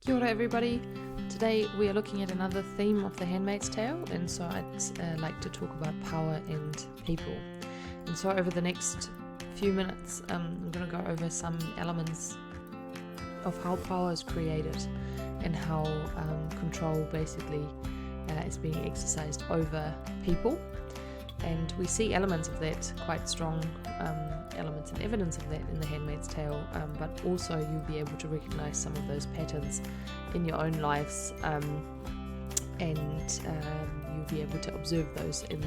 Kia ora everybody. Today we are looking at another theme of the Handmaid's Tale, and so I'd like to talk about power and people. And so over the next few minutes I'm going to go over some elements of how power is created and how control basically is being exercised over people. And we see elements of that, quite strong elements and evidence of that in the Handmaid's Tale, but also you'll be able to recognize some of those patterns in your own lives, and you'll be able to observe those in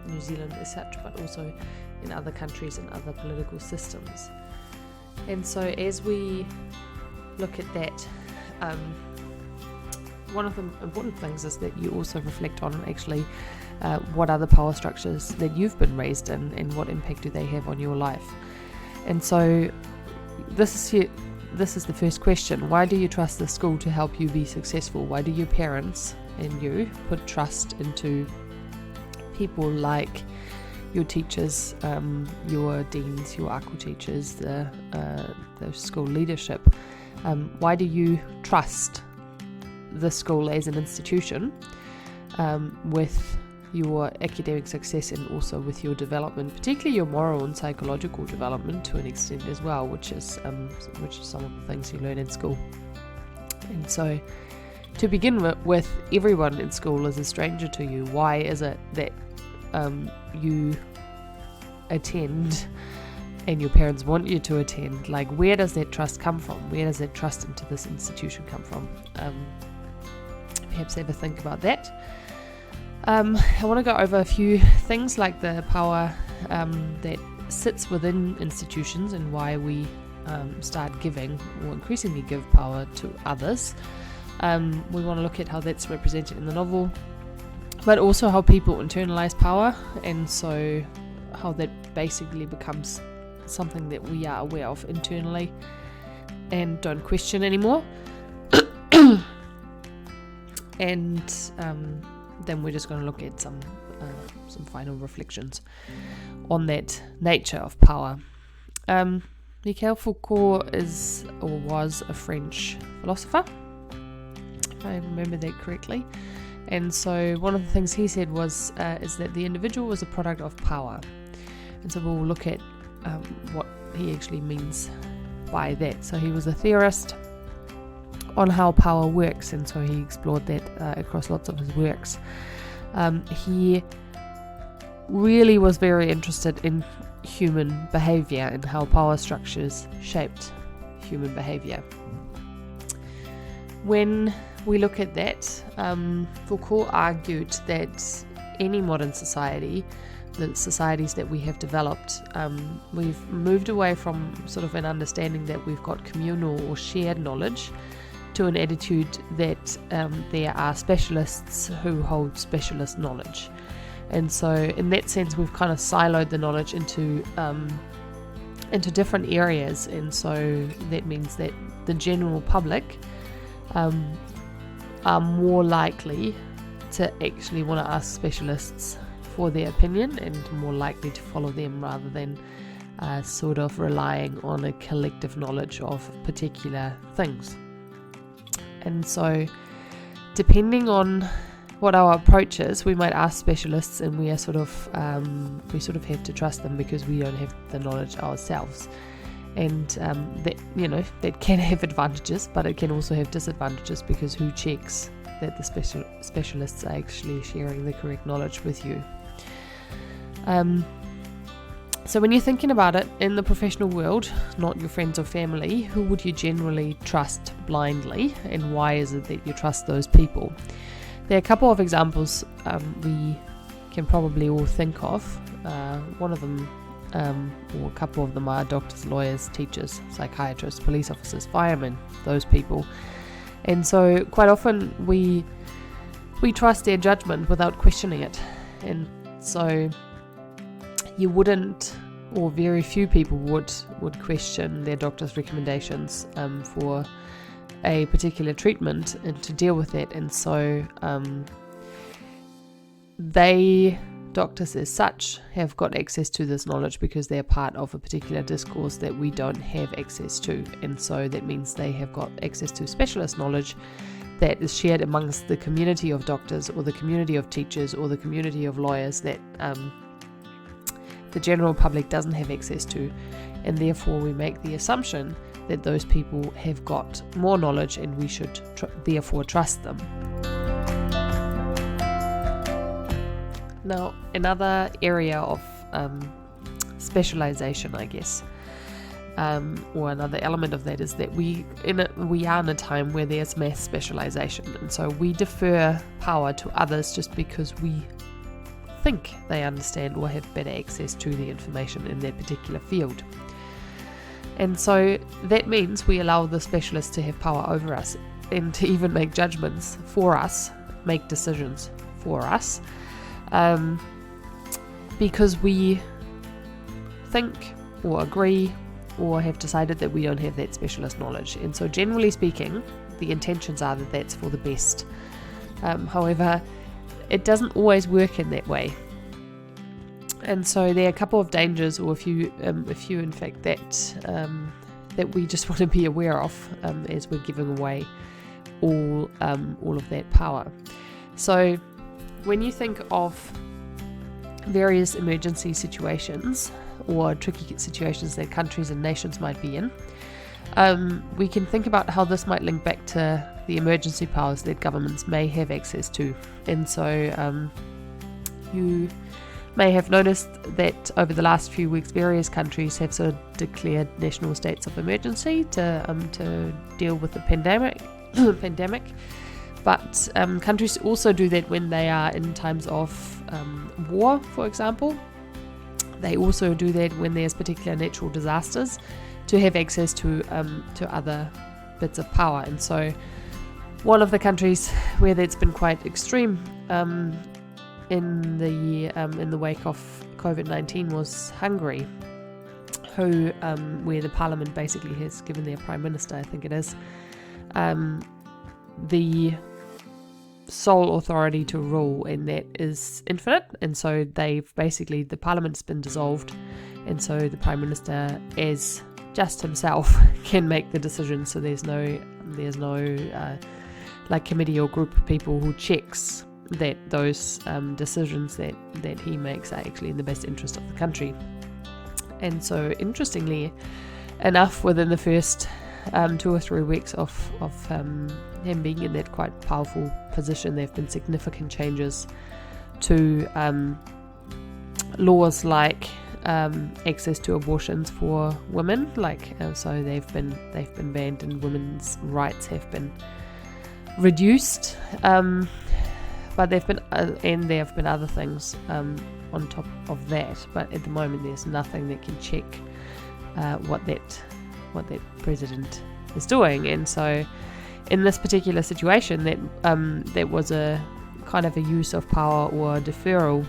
New Zealand as such, but also in other countries and other political systems. And so as we look at that, one of the important things is that you also reflect on actually what are the power structures that you've been raised in and what impact do they have on your life. And so this is the first question. Why do you trust the school to help you be successful? Why do your parents and you put trust into people like your teachers, your deans, your aku teachers, the school leadership? Why do you trust the school as an institution with your academic success and also with your development, particularly your moral and psychological development to an extent as well, which is some of the things you learn in school. And so to begin with, everyone in school is a stranger to you. Why is it that you attend and your parents want you to attend? Like, where does that trust come from? Where does that trust into this institution come from? Perhaps ever think about that. I want to go over a few things like the power that sits within institutions and why we start giving or increasingly give power to others. We want to look at how that's represented in the novel, but also how people internalize power, and so how that basically becomes something that we are aware of internally and don't question anymore. And then we're just going to look at some final reflections on that nature of power. Michel Foucault was a French philosopher, if I remember that correctly. And so one of the things he said is that the individual was a product of power. And so we'll look at what he actually means by that. So he was a theorist on how power works, and so he explored that across lots of his works. He really was very interested in human behavior and how power structures shaped human behavior. When we look at that, Foucault argued that any modern society, the societies that we have developed, we've moved away from sort of an understanding that we've got communal or shared knowledge to an attitude that there are specialists who hold specialist knowledge. And so in that sense we've kind of siloed the knowledge into different areas, and so that means that the general public are more likely to actually want to ask specialists for their opinion and more likely to follow them rather than sort of relying on a collective knowledge of particular things. And so depending on what our approach is, we might ask specialists, and we are sort of have to trust them because we don't have the knowledge ourselves. And that can have advantages, but it can also have disadvantages, because who checks that the specialists are actually sharing the correct knowledge with you? So when you're thinking about it in the professional world, not your friends or family, who would you generally trust blindly, and why is it that you trust those people? There are a couple of examples we can probably all think of. One of them, or a couple of them, are doctors, lawyers, teachers, psychiatrists, police officers, firemen, those people. And so quite often we trust their judgment without questioning it. And so you wouldn't, or very few people would question their doctor's recommendations for a particular treatment and to deal with it. And so they doctors as such have got access to this knowledge because they're part of a particular discourse that we don't have access to. And so that means they have got access to specialist knowledge that is shared amongst the community of doctors or the community of teachers or the community of lawyers that the general public doesn't have access to. And therefore we make the assumption that those people have got more knowledge and we should therefore trust them. Now, another area of specialization, I guess, or another element of that is that we are in a time where there's mass specialization, and so we defer power to others just because we think they understand or have better access to the information in that particular field. And so that means we allow the specialists to have power over us and to even make judgments for us, make decisions for us, because we think or agree or have decided that we don't have that specialist knowledge. And so generally speaking, the intentions are that that's for the best. However, it doesn't always work in that way. And so there are a couple of dangers, or a few in fact, that we just want to be aware of as we're giving away all of that power. So when you think of various emergency situations or tricky situations that countries and nations might be in, we can think about how this might link back to the emergency powers that governments may have access to. And so you may have noticed that over the last few weeks various countries have sort of declared national states of emergency to deal with the pandemic. But countries also do that when they are in times of war, for example. They also do that when there's particular natural disasters to have access to other bits of power. And so one of the countries where that's been quite extreme in the wake of COVID-19 was Hungary, where the parliament basically has given their prime minister, I think it is, the sole authority to rule, and that is infinite. And so the parliament's been dissolved, and so the prime minister, as just himself, can make the decision. So there's no like committee or group of people who checks that those decisions that he makes are actually in the best interest of the country. And so interestingly enough, within the first 2 or 3 weeks of him being in that quite powerful position, there have been significant changes to laws like access to abortions for women, so they've been banned, and women's rights have been reduced. But there have been other things on top of that. But at the moment, there's nothing that can check what that president is doing. And so, in this particular situation, that was a kind of a use of power or a deferral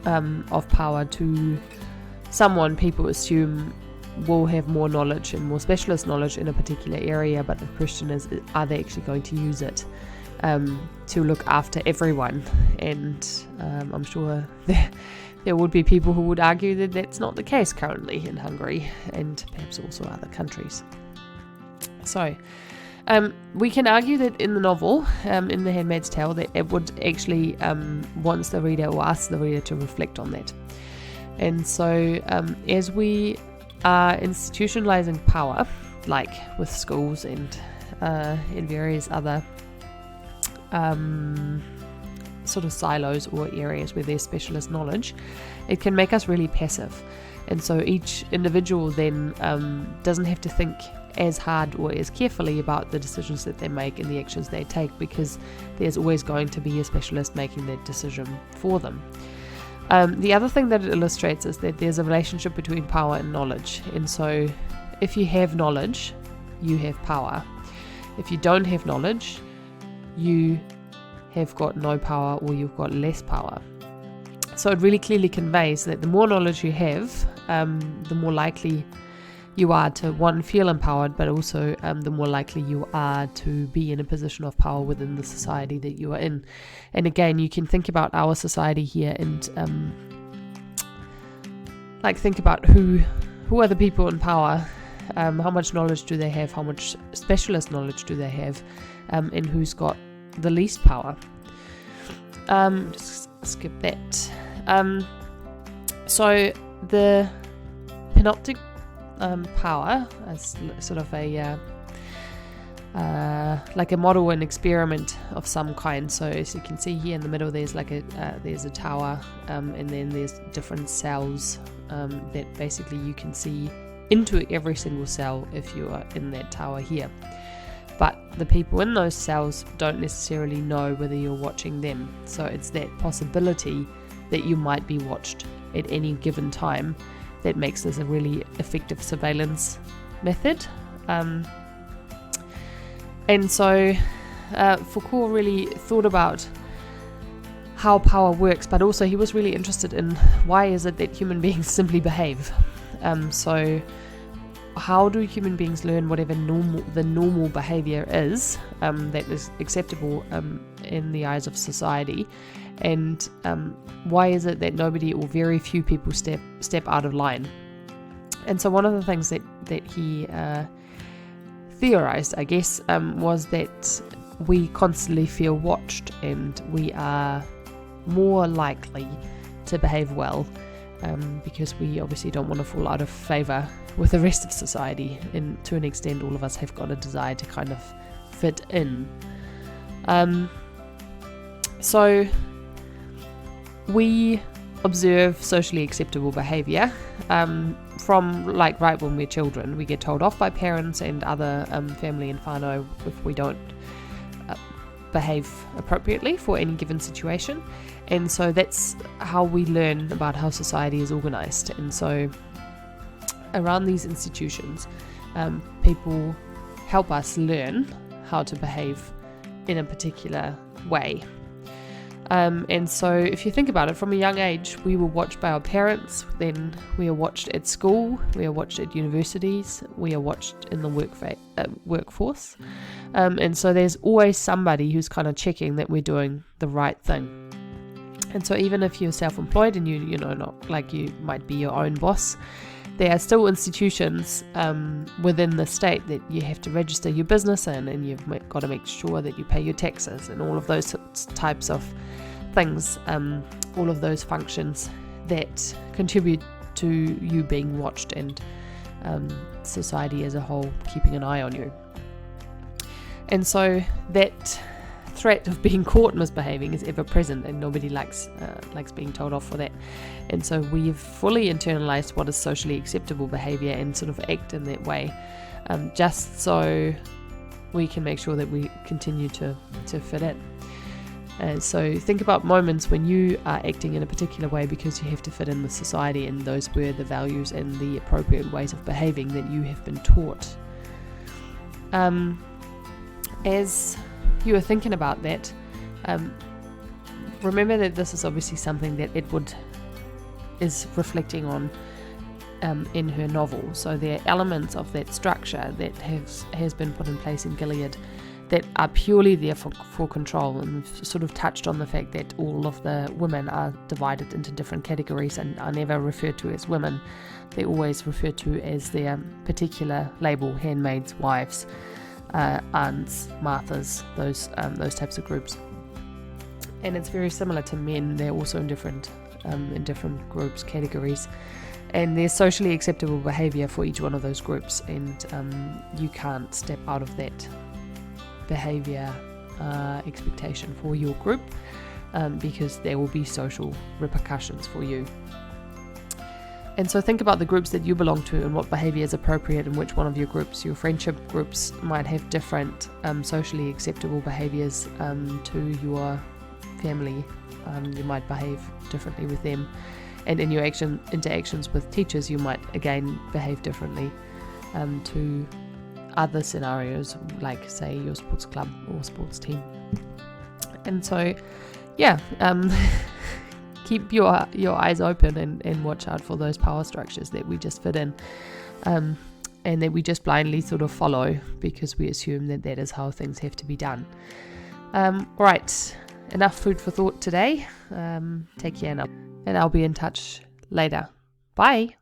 of power to someone people assume will have more knowledge and more specialist knowledge in a particular area. But the question is, are they actually going to use it to look after everyone? And I'm sure there would be people who would argue that that's not the case currently in Hungary and perhaps also other countries. So we can argue that in the novel, in The Handmaid's Tale, that it would actually wants the reader or asks the reader to reflect on that. And so as we are institutionalizing power, like with schools and in various other sort of silos or areas where there's specialist knowledge, it can make us really passive. And so each individual then doesn't have to think as hard or as carefully about the decisions that they make and the actions they take, because there's always going to be a specialist making that decision for them. The other thing that it illustrates is that there's a relationship between power and knowledge. And so if you have knowledge, you have power. If you don't have knowledge, you have got no power, or you've got less power. So it really clearly conveys that the more knowledge you have, the more likely you are to, one, feel empowered, but also the more likely you are to be in a position of power within the society that you are in. And again, you can think about our society here and think about who are the people in power, how much knowledge do they have, how much specialist knowledge do they have, and who's got the least power. Just skip that. So the panoptic power as sort of a like a model and experiment of some kind. So as you can see here in the middle, there's there's a tower, and then there's different cells that basically you can see into every single cell if you are in that tower here. But the people in those cells don't necessarily know whether you're watching them. So it's that possibility that you might be watched at any given time that makes this a really effective surveillance method. And so Foucault really thought about how power works, but also he was really interested in why is it that human beings simply behave. So how do human beings learn whatever the normal behavior is that is acceptable in the eyes of society, and why is it that nobody or very few people step out of line? And so one of the things that he theorized, I guess, was that we constantly feel watched, and we are more likely to behave well because we obviously don't want to fall out of favor with the rest of society, and to an extent all of us have got a desire to kind of fit in. So we observe socially acceptable behavior from right when we're children. We get told off by parents and other family and whānau if we don't behave appropriately for any given situation, and so that's how we learn about how society is organized. And so around these institutions, people help us learn how to behave in a particular way. And so if you think about it, from a young age, we were watched by our parents, then we are watched at school, we are watched at universities, we are watched in the workforce. And so there's always somebody who's kind of checking that we're doing the right thing. And so even if you're self-employed and you know, not like you might be your own boss, there are still institutions within the state that you have to register your business in, and you've got to make sure that you pay your taxes and all of those types of things, all of those functions that contribute to you being watched and society as a whole keeping an eye on you. And so that threat of being caught misbehaving is ever present, and nobody likes being told off for that. And so we've fully internalized what is socially acceptable behavior and sort of act in that way, just so we can make sure that we continue to fit in. And so think about moments when you are acting in a particular way because you have to fit in with society, and those were the values and the appropriate ways of behaving that you have been taught. As you are thinking about that, remember that this is obviously something that Edward is reflecting on in her novel. So there are elements of that structure that has been put in place in Gilead that are purely there for control, and we've sort of touched on the fact that all of the women are divided into different categories and are never referred to as women. They're always referred to as their particular label: handmaids, wives, aunts, Marthas, those types of groups. And it's very similar to men. They're also in different groups, categories, and there's socially acceptable behavior for each one of those groups, and you can't step out of that behavior expectation for your group, because there will be social repercussions for you. And so think about the groups that you belong to and what behavior is appropriate in which one of your groups. Your friendship groups might have different socially acceptable behaviors to your family. You might behave differently with them. And in your interactions with teachers, you might again behave differently to other scenarios, like say your sports club or sports team. And so keep your eyes open and watch out for those power structures that we just fit in. and that we just blindly sort of follow because we assume that that is how things have to be done. Right, enough food for thought today. Take care now, and I'll be in touch later. Bye.